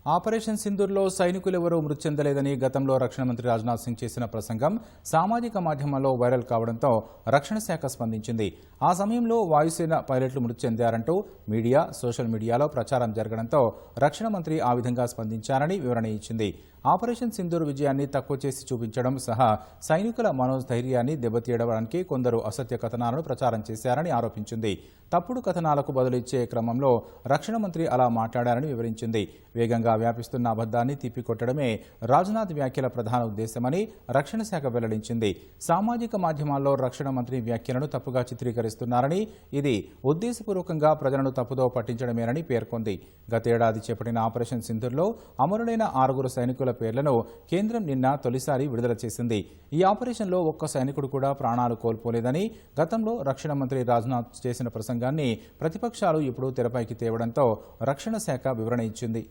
Operation సింధూర్లో సైనికులెవరూ మృతి చెందలేదని గతంలో రక్షణ మంత్రి రాజ్నాథ్ సింగ్ చేసిన ప్రసంగం సామాజిక మాధ్యమాల్లో వైరల్ కావడంతో రక్షణ శాఖ స్పందించింది. ఆ సమయంలో వాయుసేన పైలట్లు మృతి చెందారంటూ మీడియా, సోషల్ మీడియాలో ప్రచారం జరగడంతో రక్షణ మంత్రి ఆ విధంగా స్పందించారని వివరణ ఇచ్చింది. ఆపరేషన్ సింధూర్ విజయాన్ని తక్కువ చేసి చూపించడం సహా సైనికుల మనోధైర్యాన్ని దెబ్బతీయడానికి కొందరు అసత్య కథనాలను ప్రచారం చేశారని ఆరోపించింది. తప్పుడు కథనాలకు బదులిచ్చే క్రమంలో రక్షణ మంత్రి అలా మాట్లాడారని వివరించింది. వేగంగా వ్యాపిస్తున్న అబద్దాన్ని తిప్పికొట్టడమే రాజ్నాథ్ వ్యాఖ్యల ప్రధాన ఉద్దేశమని రక్షణ శాఖ వెల్లడించింది. సామాజిక మాధ్యమాల్లో రక్షణ మంత్రి వ్యాఖ్యలను తప్పుగా చిత్రీకరిస్తున్నారని, ఇది ఉద్దేశపూర్వకంగా ప్రజలను తప్పుదో పట్టించడమేనని పేర్కొంది. గతేడాది చేపట్టిన ఆపరేషన్ సింధూర్లో అమరులైన 6 సైనికుల పేర్లను కేంద్రం నిన్న తొలిసారి విడుదల చేసింది. ఈ ఆపరేషన్లో ఒక్క సైనికుడు కూడా ప్రాణాలు కోల్పోలేదని గతంలో రక్షణ మంత్రి రాజ్నాథ్ చేసిన ప్రసంగాన్ని ప్రతిపక్షాలు ఇప్పుడు తెరపైకి తేవడంతో రక్షణ శాఖ వివరణ ఇచ్చింది.